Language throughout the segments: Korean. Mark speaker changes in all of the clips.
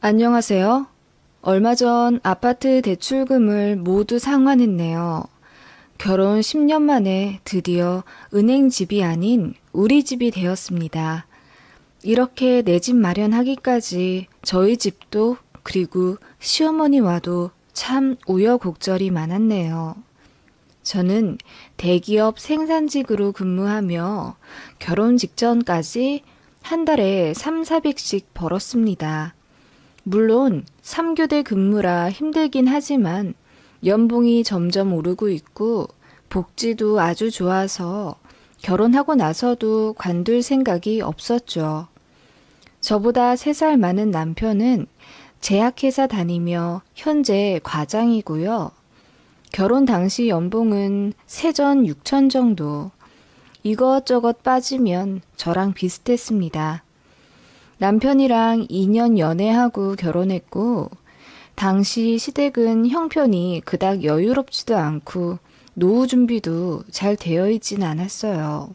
Speaker 1: 안녕하세요. 얼마 전 아파트 대출금을 모두 상환했네요. 결혼 10년 만에 드디어 은행 집이 아닌 우리 집이 되었습니다. 이렇게 내 집 마련하기까지 저희 집도 그리고 시어머니와도 참 우여곡절이 많았네요. 저는 대기업 생산직으로 근무하며 결혼 직전까지 한 달에 3, 400씩 벌었습니다. 물론 3교대 근무라 힘들긴 하지만 연봉이 점점 오르고 있고 복지도 아주 좋아서 결혼하고 나서도 관둘 생각이 없었죠. 저보다 3살 많은 남편은 제약회사 다니며 현재 과장이고요. 결혼 당시 연봉은 세전 6천 정도. 이것저것 빠지면 저랑 비슷했습니다. 남편이랑 2년 연애하고 결혼했고, 당시 시댁은 형편이 그닥 여유롭지도 않고, 노후 준비도 잘 되어 있진 않았어요.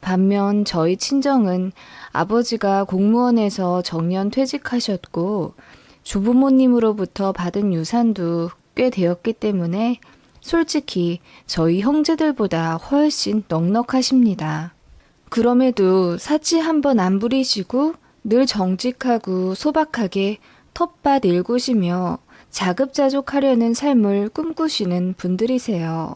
Speaker 1: 반면 저희 친정은 아버지가 공무원에서 정년 퇴직하셨고, 조부모님으로부터 받은 유산도 꽤 되었기 때문에 솔직히 저희 형제들보다 훨씬 넉넉하십니다. 그럼에도 사치 한번 안 부리시고 늘 정직하고 소박하게 텃밭 일구시며 자급자족하려는 삶을 꿈꾸시는 분들이세요.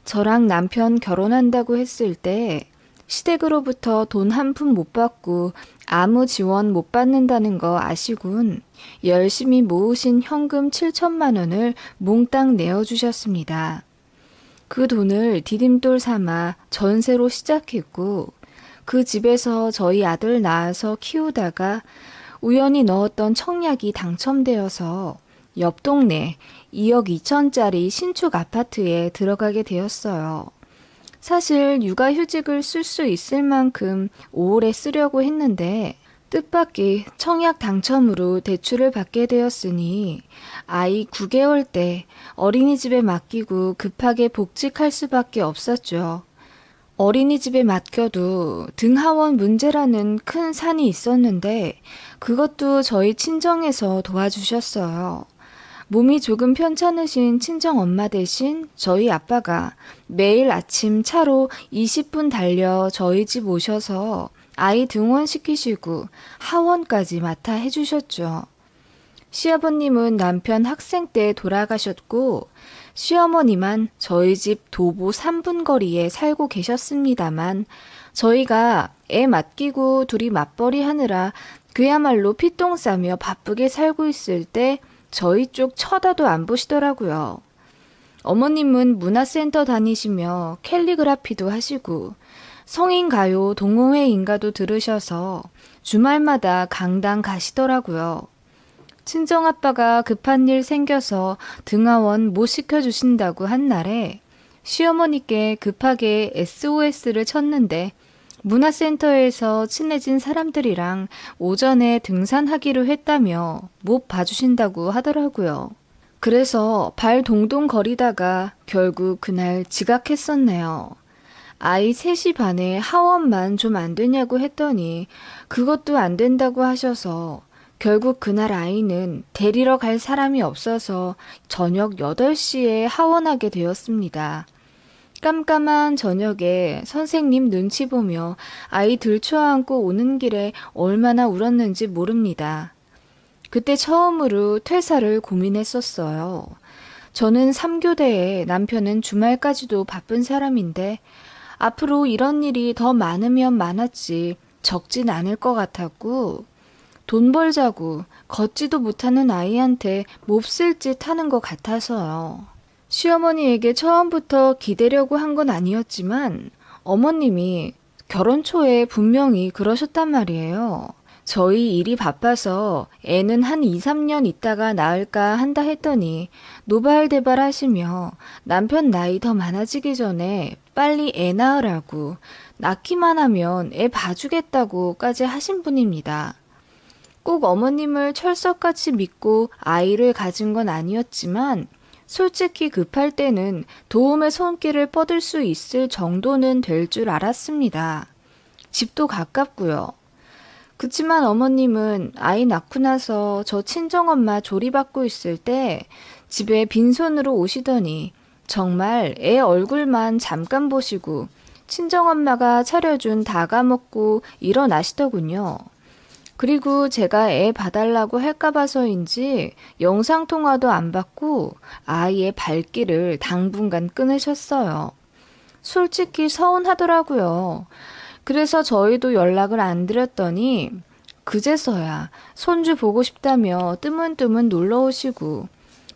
Speaker 1: 저랑 남편 결혼한다고 했을 때 시댁으로부터 돈 한 푼 못 받고 아무 지원 못 받는다는 거 아시군 열심히 모으신 현금 7천만 원을 몽땅 내어주셨습니다. 그 돈을 디딤돌 삼아 전세로 시작했고 그 집에서 저희 아들 낳아서 키우다가 우연히 넣었던 청약이 당첨되어서 옆 동네 2억 2천짜리 신축 아파트에 들어가게 되었어요. 사실 육아휴직을 쓸 수 있을 만큼 오래 쓰려고 했는데 뜻밖의 청약 당첨으로 대출을 받게 되었으니 아이 9개월 때 어린이집에 맡기고 급하게 복직할 수밖에 없었죠. 어린이집에 맡겨도 등하원 문제라는 큰 산이 있었는데 그것도 저희 친정에서 도와주셨어요. 몸이 조금 편찮으신 친정엄마 대신 저희 아빠가 매일 아침 차로 20분 달려 저희 집 오셔서 아이 등원시키시고 하원까지 맡아 해주셨죠. 시아버님은 남편 학생 때 돌아가셨고 시어머니만 저희 집 도보 3분 거리에 살고 계셨습니다만 저희가 애 맡기고 둘이 맞벌이 하느라 그야말로 피똥 싸며 바쁘게 살고 있을 때 저희 쪽 쳐다도 안 보시더라고요. 어머님은 문화센터 다니시며 캘리그라피도 하시고 성인가요 동호회 인가도 들으셔서 주말마다 강당 가시더라고요. 친정아빠가 급한 일 생겨서 등하원 못 시켜주신다고 한 날에 시어머니께 급하게 SOS를 쳤는데 문화센터에서 친해진 사람들이랑 오전에 등산하기로 했다며 못 봐주신다고 하더라고요. 그래서 발 동동 거리다가 결국 그날 지각했었네요. 아이 3시 반에 하원만 좀 안 되냐고 했더니 그것도 안 된다고 하셔서 결국 그날 아이는 데리러 갈 사람이 없어서 저녁 8시에 하원하게 되었습니다. 깜깜한 저녁에 선생님 눈치 보며 아이 들쳐안고 오는 길에 얼마나 울었는지 모릅니다. 그때 처음으로 퇴사를 고민했었어요. 저는 3교대에 남편은 주말까지도 바쁜 사람인데 앞으로 이런 일이 더 많으면 많았지 적진 않을 것 같았고 돈 벌자고 걷지도 못하는 아이한테 몹쓸 짓 하는 것 같아서요. 시어머니에게 처음부터 기대려고 한 건 아니었지만 어머님이 결혼 초에 분명히 그러셨단 말이에요. 저희 일이 바빠서 애는 한 2, 3년 있다가 낳을까 한다 했더니 노발대발 하시며 남편 나이 더 많아지기 전에 빨리 애 낳으라고 낳기만 하면 애 봐주겠다고까지 하신 분입니다. 꼭 어머님을 철석같이 믿고 아이를 가진 건 아니었지만 솔직히 급할 때는 도움의 손길을 뻗을 수 있을 정도는 될 줄 알았습니다. 집도 가깝고요. 그치만 어머님은 아이 낳고 나서 저 친정엄마 조리받고 있을 때 집에 빈손으로 오시더니 정말 애 얼굴만 잠깐 보시고 친정엄마가 차려준 다가 먹고 일어나시더군요. 그리고 제가 애 봐달라고 할까 봐서인지 영상통화도 안 받고 아이의 발길을 당분간 끊으셨어요. 솔직히 서운하더라고요. 그래서 저희도 연락을 안 드렸더니 그제서야 손주 보고 싶다며 뜨문뜨문 놀러 오시고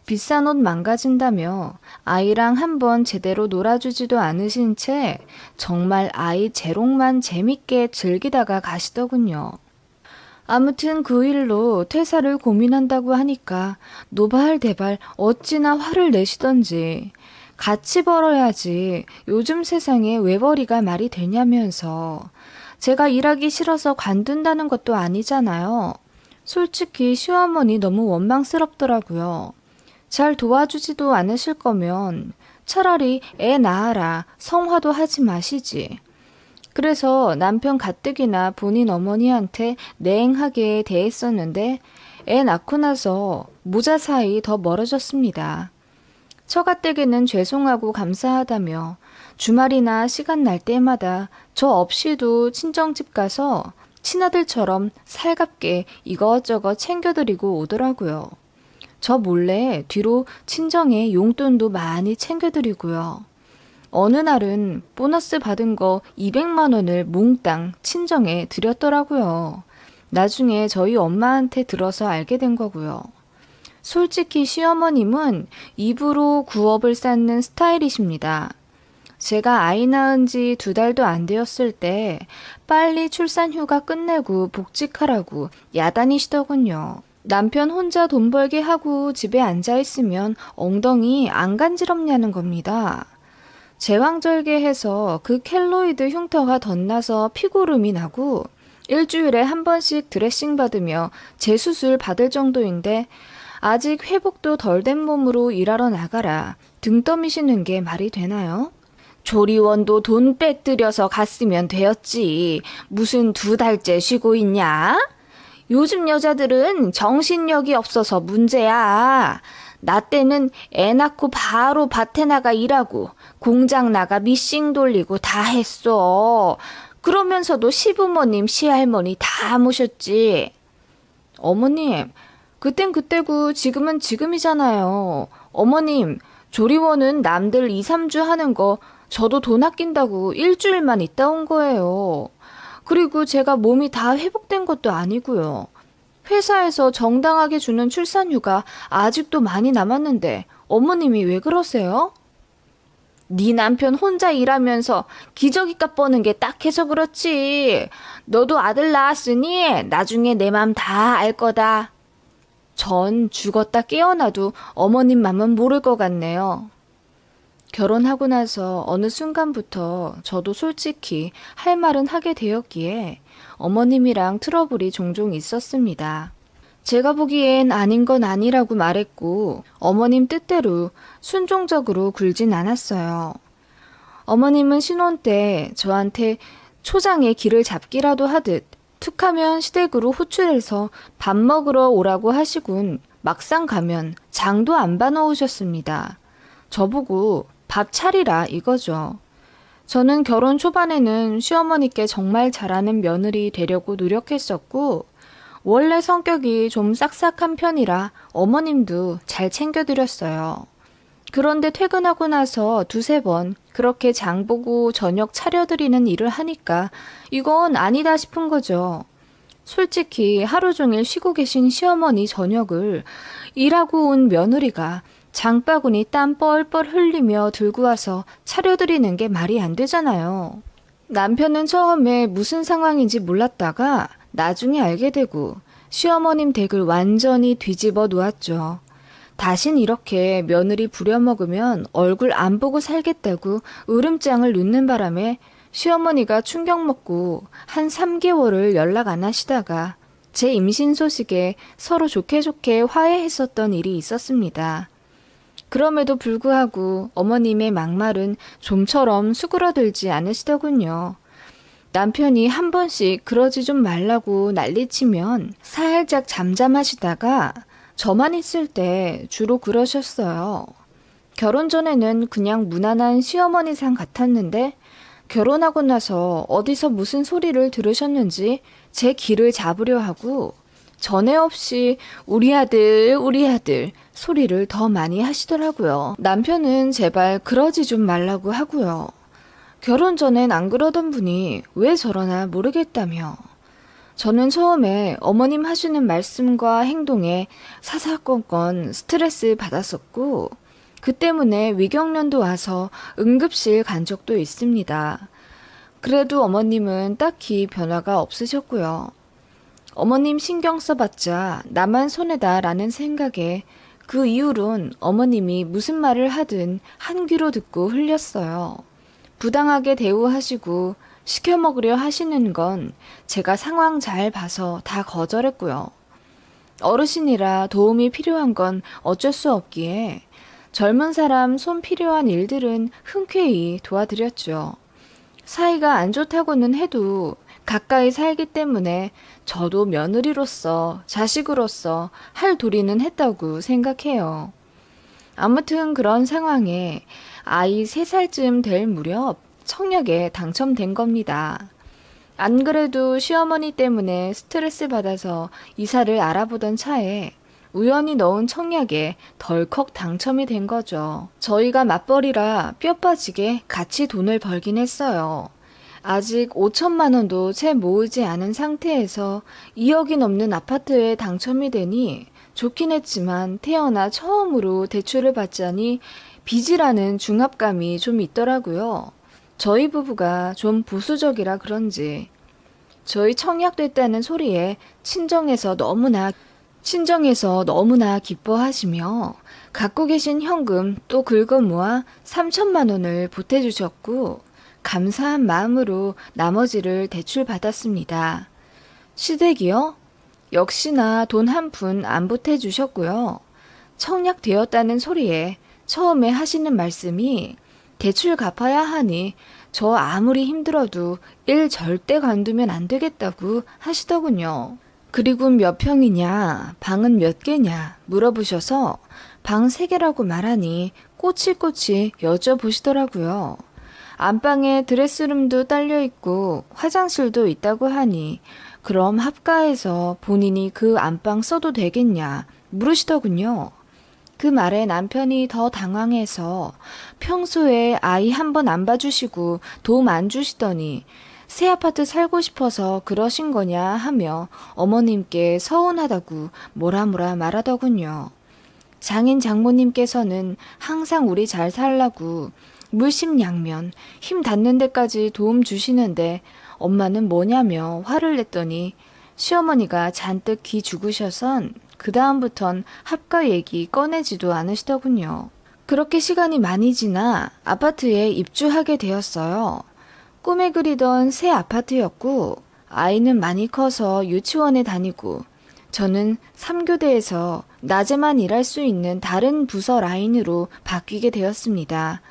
Speaker 1: 비싼 옷 망가진다며 아이랑 한번 제대로 놀아주지도 않으신 채 정말 아이 재롱만 재밌게 즐기다가 가시더군요. 아무튼 그 일로 퇴사를 고민한다고 하니까 노발대발 어찌나 화를 내시던지 같이 벌어야지 요즘 세상에 외벌이가 말이 되냐면서 제가 일하기 싫어서 관둔다는 것도 아니잖아요. 솔직히 시어머니 너무 원망스럽더라고요. 잘 도와주지도 않으실 거면 차라리 애 낳아라 성화도 하지 마시지. 그래서 남편 가뜩이나 본인 어머니한테 냉하게 대했었는데 애 낳고 나서 모자 사이 더 멀어졌습니다. 처가댁에는 죄송하고 감사하다며 주말이나 시간 날 때마다 저 없이도 친정집 가서 친아들처럼 살갑게 이것저것 챙겨드리고 오더라고요. 저 몰래 뒤로 친정에 용돈도 많이 챙겨드리고요. 어느 날은 보너스 받은 거 200만 원을 몽땅 친정에 드렸더라고요. 나중에 저희 엄마한테 들어서 알게 된 거고요. 솔직히 시어머님은 입으로 구업을 쌓는 스타일이십니다. 제가 아이 낳은 지 2달도 안 되었을 때 빨리 출산휴가 끝내고 복직하라고 야단이시더군요. 남편 혼자 돈 벌게 하고 집에 앉아있으면 엉덩이 안 간지럽냐는 겁니다. 제왕절개해서 그 켈로이드 흉터가 덧나서 피고름이 나고 일주일에 한 번씩 드레싱 받으며 재수술 받을 정도인데 아직 회복도 덜 된 몸으로 일하러 나가라 등 떠미시는 게 말이 되나요? 조리원도 돈 빽들여서 갔으면 되었지. 무슨 2달째 쉬고 있냐? 요즘 여자들은 정신력이 없어서 문제야. 나 때는 애 낳고 바로 밭에 나가 일하고 공장 나가 미싱 돌리고 다 했어. 그러면서도 시부모님, 시할머니 다 모셨지. 어머님, 그땐 그때고 지금은 지금이잖아요. 어머님, 조리원은 남들 2, 3주 하는 거 저도 돈 아낀다고 일주일만 있다 온 거예요. 그리고 제가 몸이 다 회복된 것도 아니고요. 회사에서 정당하게 주는 출산휴가 아직도 많이 남았는데 어머님이 왜 그러세요? 네 남편 혼자 일하면서 기저귀값 버는 게 딱해서 그렇지. 너도 아들 낳았으니 나중에 내 맘 다 알 거다. 전 죽었다 깨어나도 어머님 맘은 모를 것 같네요. 결혼하고 나서 어느 순간부터 저도 솔직히 할 말은 하게 되었기에 어머님이랑 트러블이 종종 있었습니다. 제가 보기엔 아닌 건 아니라고 말했고 어머님 뜻대로 순종적으로 굴진 않았어요. 어머님은 신혼 때 저한테 초장에 길을 잡기라도 하듯 툭하면 시댁으로 호출해서 밥 먹으러 오라고 하시군 막상 가면 장도 안 봐놓으셨습니다. 저보고 밥 차리라 이거죠. 저는 결혼 초반에는 시어머니께 정말 잘하는 며느리 되려고 노력했었고 원래 성격이 좀 싹싹한 편이라 어머님도 잘 챙겨드렸어요. 그런데 퇴근하고 나서 2-3번 그렇게 장보고 저녁 차려드리는 일을 하니까 이건 아니다 싶은 거죠. 솔직히 하루 종일 쉬고 계신 시어머니 저녁을 일하고 온 며느리가 장바구니 땀 뻘뻘 흘리며 들고 와서 차려드리는 게 말이 안 되잖아요. 남편은 처음에 무슨 상황인지 몰랐다가 나중에 알게 되고 시어머님 댁을 완전히 뒤집어 놓았죠. 다신 이렇게 며느리 부려먹으면 얼굴 안 보고 살겠다고 으름장을 놓는 바람에 시어머니가 충격 먹고 한 3개월을 연락 안 하시다가 제 임신 소식에 서로 좋게 좋게 화해했었던 일이 있었습니다. 그럼에도 불구하고 어머님의 막말은 좀처럼 수그러들지 않으시더군요. 남편이 한 번씩 그러지 좀 말라고 난리치면 살짝 잠잠하시다가 저만 있을 때 주로 그러셨어요. 결혼 전에는 그냥 무난한 시어머니상 같았는데 결혼하고 나서 어디서 무슨 소리를 들으셨는지 제 귀를 잡으려 하고 전에 없이 우리 아들 소리를 더 많이 하시더라고요. 남편은 제발 그러지 좀 말라고 하고요. 결혼 전엔 안 그러던 분이 왜 저러나 모르겠다며. 저는 처음에 어머님 하시는 말씀과 행동에 사사건건 스트레스 받았었고 그 때문에 위경련도 와서 응급실 간 적도 있습니다. 그래도 어머님은 딱히 변화가 없으셨고요. 어머님 신경 써봤자 나만 손해다라는 생각에 그 이후론 어머님이 무슨 말을 하든 한 귀로 듣고 흘렸어요. 부당하게 대우하시고 시켜 먹으려 하시는 건 제가 상황 잘 봐서 다 거절했고요. 어르신이라 도움이 필요한 건 어쩔 수 없기에 젊은 사람 손 필요한 일들은 흔쾌히 도와드렸죠. 사이가 안 좋다고는 해도 가까이 살기 때문에 저도 며느리로서 자식으로서 할 도리는 했다고 생각해요. 아무튼 그런 상황에 아이 3살쯤 될 무렵 청약에 당첨된 겁니다. 안 그래도 시어머니 때문에 스트레스 받아서 이사를 알아보던 차에 우연히 넣은 청약에 덜컥 당첨이 된 거죠. 저희가 맞벌이라 뼈 빠지게 같이 돈을 벌긴 했어요. 아직 5천만 원도 채 모으지 않은 상태에서 2억이 넘는 아파트에 당첨이 되니 좋긴 했지만 태어나 처음으로 대출을 받자니 빚이라는 중압감이 좀 있더라고요. 저희 부부가 좀 보수적이라 그런지 저희 청약됐다는 소리에 친정에서 너무나 기뻐하시며 갖고 계신 현금 또 긁어 모아 3천만 원을 보태주셨고 감사한 마음으로 나머지를 대출받았습니다. 시댁이요? 역시나 돈 한 푼 안 보태주셨고요. 청약되었다는 소리에 처음에 하시는 말씀이 대출 갚아야 하니 저 아무리 힘들어도 일 절대 관두면 안 되겠다고 하시더군요. 그리고 몇 평이냐, 방은 몇 개냐 물어보셔서 방 3개라고 말하니 꼬치꼬치 여쭤보시더라고요. 안방에 드레스룸도 딸려있고 화장실도 있다고 하니 그럼 합가해서 본인이 그 안방 써도 되겠냐 물으시더군요. 그 말에 남편이 더 당황해서 평소에 아이 한 번 안 봐주시고 도움 안 주시더니 새 아파트 살고 싶어서 그러신 거냐 하며 어머님께 서운하다고 뭐라 말하더군요. 장인 장모님께서는 항상 우리 잘 살라고 물심양면 힘 닿는 데까지 도움 주시는데 엄마는 뭐냐며 화를 냈더니 시어머니가 잔뜩 기 죽으셔선 그 다음부턴 합가 얘기 꺼내지도 않으시더군요. 그렇게 시간이 많이 지나 아파트에 입주하게 되었어요. 꿈에 그리던 새 아파트였고 아이는 많이 커서 유치원에 다니고 저는 3교대에서 낮에만 일할 수 있는 다른 부서 라인으로 바뀌게 되었습니다.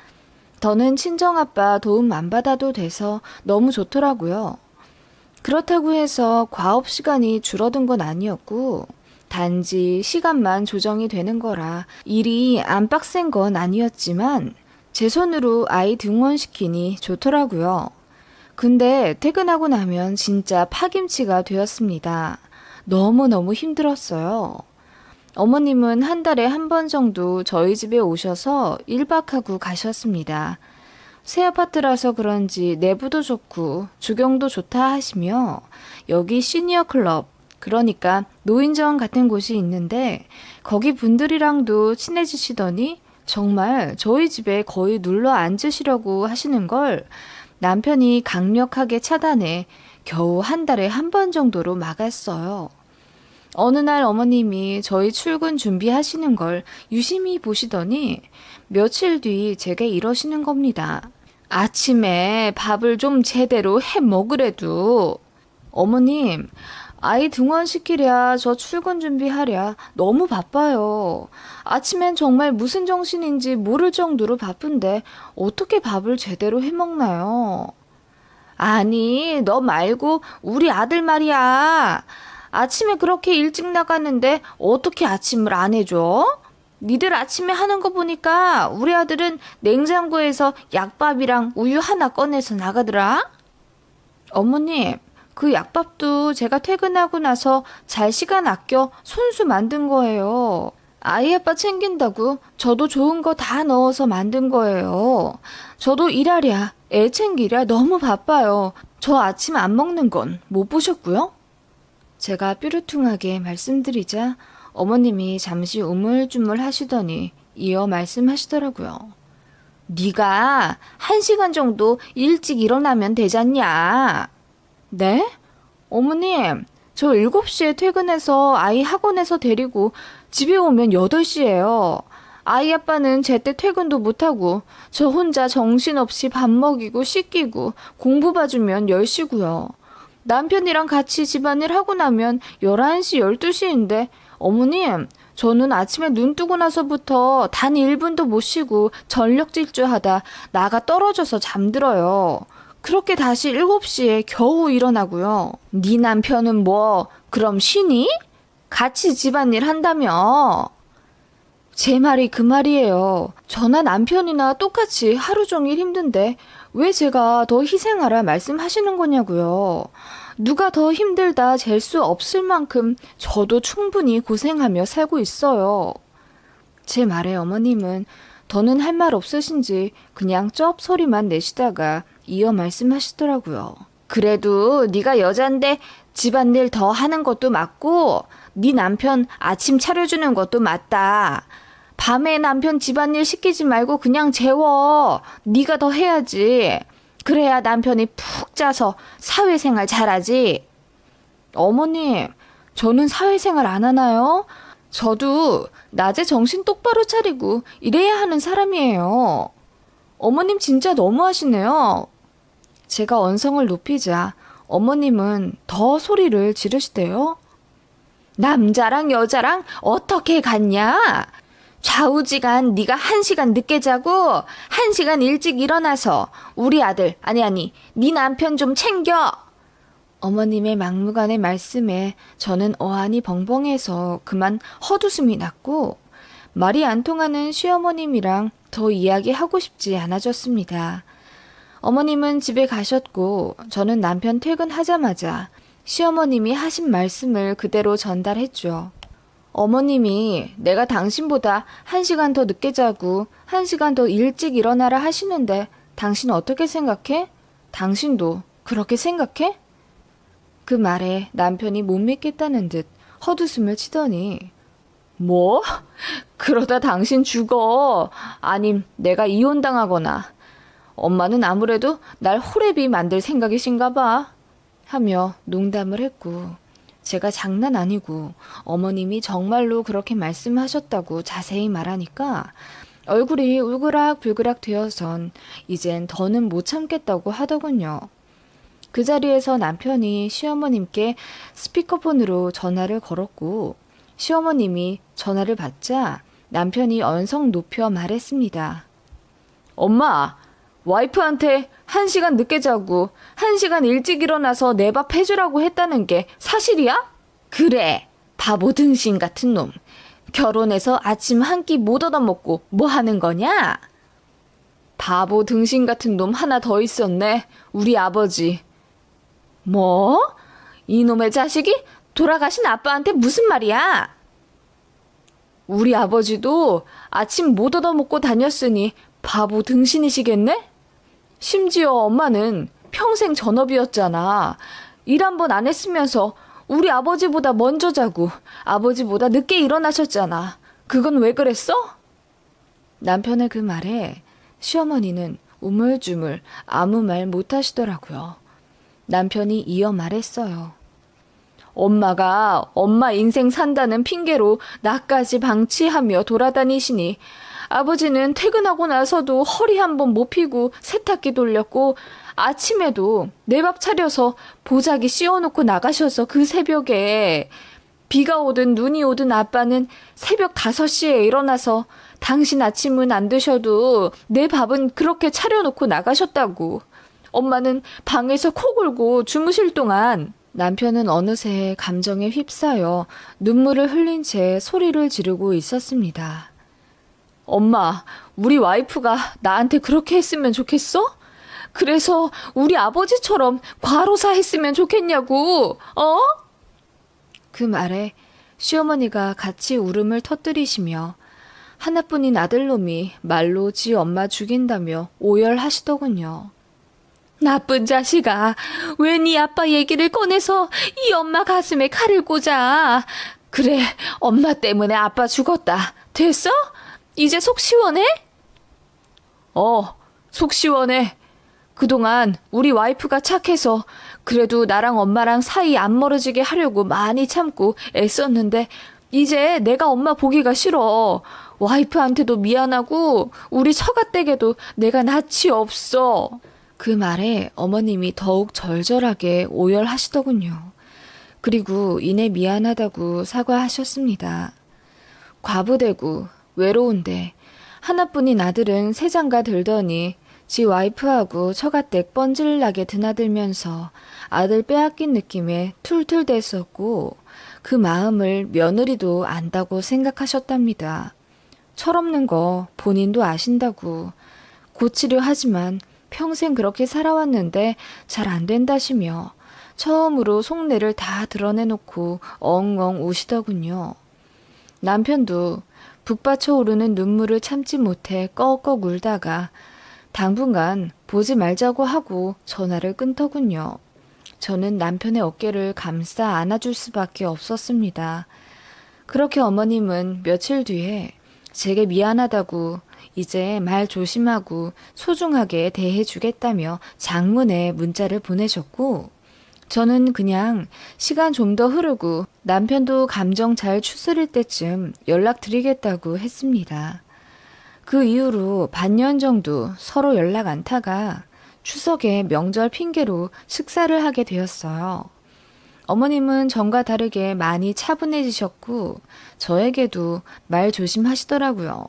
Speaker 1: 더는 친정아빠 도움 안 받아도 돼서 너무 좋더라고요. 그렇다고 해서 과업 시간이 줄어든 건 아니었고 단지 시간만 조정이 되는 거라 일이 안 빡센 건 아니었지만 제 손으로 아이 등원시키니 좋더라고요. 근데 퇴근하고 나면 진짜 파김치가 되었습니다. 너무너무 힘들었어요. 어머님은 한 달에 한 번 정도 저희 집에 오셔서 1박하고 가셨습니다. 새 아파트라서 그런지 내부도 좋고 주경도 좋다 하시며 여기 시니어 클럽, 그러니까 노인정 같은 곳이 있는데 거기 분들이랑도 친해지시더니 정말 저희 집에 거의 눌러 앉으시려고 하시는 걸 남편이 강력하게 차단해 겨우 한 달에 한 번 정도로 막았어요. 어느 날 어머님이 저희 출근 준비하시는 걸 유심히 보시더니 며칠 뒤 제게 이러시는 겁니다. 아침에 밥을 좀 제대로 해 먹으래도. 어머님, 아이 등원시키랴 저 출근 준비하랴 너무 바빠요. 아침엔 정말 무슨 정신인지 모를 정도로 바쁜데 어떻게 밥을 제대로 해 먹나요? 아니, 너 말고 우리 아들 말이야. 아침에 그렇게 일찍 나갔는데 어떻게 아침을 안 해줘? 니들 아침에 하는 거 보니까 우리 아들은 냉장고에서 약밥이랑 우유 하나 꺼내서 나가더라. 어머님, 그 약밥도 제가 퇴근하고 나서 잘 시간 아껴 손수 만든 거예요. 아이 아빠 챙긴다고 저도 좋은 거 다 넣어서 만든 거예요. 저도 일하랴, 애 챙기랴 너무 바빠요. 저 아침 안 먹는 건 못 보셨고요? 제가 뾰루퉁하게 말씀드리자 어머님이 잠시 우물쭈물 하시더니 이어 말씀하시더라고요. 네가 1시간 정도 일찍 일어나면 되잖냐. 네? 어머님, 저 7시에 퇴근해서 아이 학원에서 데리고 집에 오면 8시예요. 아이 아빠는 제때 퇴근도 못하고 저 혼자 정신없이 밥 먹이고 씻기고 공부 봐주면 10시고요. 남편이랑 같이 집안일 하고 나면 11시, 12시인데 어머님, 저는 아침에 눈 뜨고 나서부터 단 1분도 못 쉬고 전력 질주하다 나가 떨어져서 잠들어요. 그렇게 다시 7시에 겨우 일어나고요. 네 남편은 뭐 그럼 쉬니? 같이 집안일 한다며. 제 말이 그 말이에요. 저나 남편이나 똑같이 하루 종일 힘든데 왜 제가 더 희생하라 말씀하시는 거냐고요. 누가 더 힘들다 잴 수 없을 만큼 저도 충분히 고생하며 살고 있어요. 제 말에 어머님은 더는 할 말 없으신지 그냥 쩝 소리만 내시다가 이어 말씀하시더라고요. 그래도 네가 여잔데 집안일 더 하는 것도 맞고 네 남편 아침 차려주는 것도 맞다. 밤에 남편 집안일 시키지 말고 그냥 재워. 네가 더 해야지. 그래야 남편이 푹 자서 사회생활 잘하지. 어머님, 저는 사회생활 안 하나요? 저도 낮에 정신 똑바로 차리고 이래야 하는 사람이에요. 어머님 진짜 너무하시네요. 제가 언성을 높이자 어머님은 더 소리를 지르시대요. 남자랑 여자랑 어떻게 같냐? 좌우지간 네가 1시간 늦게 자고 1시간 일찍 일어나서 우리 아들, 아니, 네 남편 좀 챙겨. 어머님의 막무가내 말씀에 저는 어안이 벙벙해서 그만 헛웃음이 났고 말이 안 통하는 시어머님이랑 더 이야기하고 싶지 않아졌습니다. 어머님은 집에 가셨고 저는 남편 퇴근하자마자 시어머님이 하신 말씀을 그대로 전달했죠. 어머님이 내가 당신보다 1시간 더 늦게 자고 1시간 더 일찍 일어나라 하시는데 당신 어떻게 생각해? 당신도 그렇게 생각해? 그 말에 남편이 못 믿겠다는 듯 헛웃음을 치더니 뭐? 그러다 당신 죽어. 아님 내가 이혼당하거나. 엄마는 아무래도 날 호래비 만들 생각이신가 봐. 하며 농담을 했고 제가 장난 아니고 어머님이 정말로 그렇게 말씀하셨다고 자세히 말하니까 얼굴이 울그락불그락 되어선 이젠 더는 못 참겠다고 하더군요. 그 자리에서 남편이 시어머님께 스피커폰으로 전화를 걸었고 시어머님이 전화를 받자 남편이 언성 높여 말했습니다. 엄마, 와이프한테 1시간 늦게 자고 1시간 일찍 일어나서 내 밥 해주라고 했다는 게 사실이야? 그래, 바보 등신 같은 놈. 결혼해서 아침 한 끼 못 얻어먹고 뭐 하는 거냐? 바보 등신 같은 놈 하나 더 있었네, 우리 아버지. 뭐? 이놈의 자식이 돌아가신 아빠한테 무슨 말이야? 우리 아버지도 아침 못 얻어먹고 다녔으니 바보 등신이시겠네? 심지어 엄마는 평생 전업이었잖아. 일 한 번 안 했으면서 우리 아버지보다 먼저 자고 아버지보다 늦게 일어나셨잖아. 그건 왜 그랬어? 남편의 그 말에 시어머니는 우물쭈물 아무 말 못하시더라고요. 남편이 이어 말했어요. 엄마가 엄마 인생 산다는 핑계로 나까지 방치하며 돌아다니시니 아버지는 퇴근하고 나서도 허리 한번 못 펴고 세탁기 돌렸고 아침에도 내 밥 차려서 보자기 씌워놓고 나가셔서 그 새벽에 비가 오든 눈이 오든 아빠는 새벽 5시에 일어나서 당신 아침은 안 드셔도 내 밥은 그렇게 차려놓고 나가셨다고. 엄마는 방에서 코 골고 주무실 동안 남편은 어느새 감정에 휩싸여 눈물을 흘린 채 소리를 지르고 있었습니다. 엄마, 우리 와이프가 나한테 그렇게 했으면 좋겠어? 그래서 우리 아버지처럼 과로사 했으면 좋겠냐고, 어? 그 말에 시어머니가 같이 울음을 터뜨리시며 하나뿐인 아들놈이 말로 지 엄마 죽인다며 오열하시더군요. 나쁜 자식아, 왜 네 아빠 얘기를 꺼내서 이 엄마 가슴에 칼을 꽂아. 그래, 엄마 때문에 아빠 죽었다. 됐어? 이제 속 시원해? 속 시원해. 그동안 우리 와이프가 착해서 그래도 나랑 엄마랑 사이 안 멀어지게 하려고 많이 참고 애썼는데 이제 내가 엄마 보기가 싫어. 와이프한테도 미안하고 우리 처가댁에도 내가 낯이 없어. 그 말에 어머님이 더욱 절절하게 오열하시더군요. 그리고 이내 미안하다고 사과하셨습니다. 과부되고 외로운데 하나뿐인 아들은 세장가 들더니 지 와이프하고 처가댁 뻔질나게 드나들면서 아들 빼앗긴 느낌에 툴툴댔었고 그 마음을 며느리도 안다고 생각하셨답니다. 철없는 거 본인도 아신다고 고치려 하지만 평생 그렇게 살아왔는데 잘 안 된다시며 처음으로 속내를 다 드러내놓고 엉엉 우시더군요. 남편도 북받쳐 오르는 눈물을 참지 못해 꺽꺽 울다가 당분간 보지 말자고 하고 전화를 끊더군요. 저는 남편의 어깨를 감싸 안아줄 수밖에 없었습니다. 그렇게 어머님은 며칠 뒤에 제게 미안하다고 이제 말 조심하고 소중하게 대해주겠다며 장문의 문자를 보내셨고 저는 그냥 시간 좀 더 흐르고 남편도 감정 잘 추스릴 때쯤 연락드리겠다고 했습니다. 그 이후로 반년 정도 서로 연락 안 타가 추석에 명절 핑계로 식사를 하게 되었어요. 어머님은 전과 다르게 많이 차분해지셨고 저에게도 말 조심하시더라고요.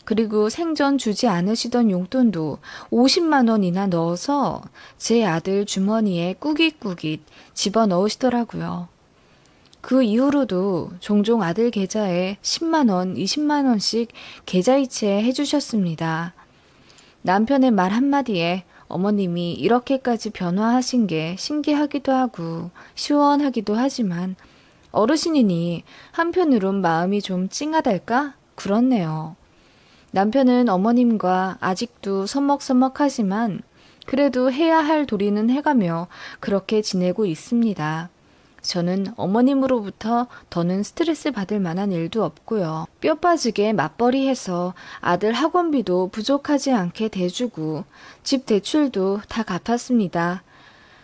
Speaker 1: 그리고 생전 주지 않으시던 용돈도 50만 원이나 넣어서 제 아들 주머니에 꾸깃꾸깃 집어넣으시더라고요. 그 이후로도 종종 아들 계좌에 10만 원, 20만 원씩 계좌이체 해주셨습니다. 남편의 말 한마디에 어머님이 이렇게까지 변화하신 게 신기하기도 하고 시원하기도 하지만 어르신이니 한편으론 마음이 좀 찡하달까? 그렇네요. 남편은 어머님과 아직도 서먹서먹하지만 그래도 해야 할 도리는 해가며 그렇게 지내고 있습니다. 저는 어머님으로부터 더는 스트레스 받을 만한 일도 없고요. 뼈 빠지게 맞벌이해서 아들 학원비도 부족하지 않게 대주고 집 대출도 다 갚았습니다.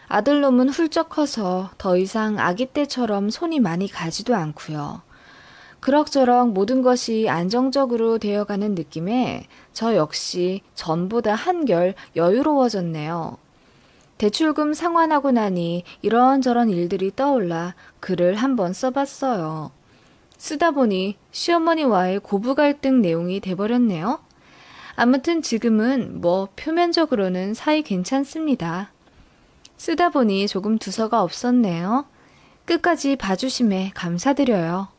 Speaker 1: 아들놈은 훌쩍 커서 더 이상 아기 때처럼 손이 많이 가지도 않고요. 그럭저럭 모든 것이 안정적으로 되어가는 느낌에 저 역시 전보다 한결 여유로워졌네요. 대출금 상환하고 나니 이런저런 일들이 떠올라 글을 한번 써봤어요. 쓰다 보니 시어머니와의 고부 갈등 내용이 돼버렸네요. 아무튼 지금은 뭐 표면적으로는 사이 괜찮습니다. 쓰다 보니 조금 두서가 없었네요. 끝까지 봐주심에 감사드려요.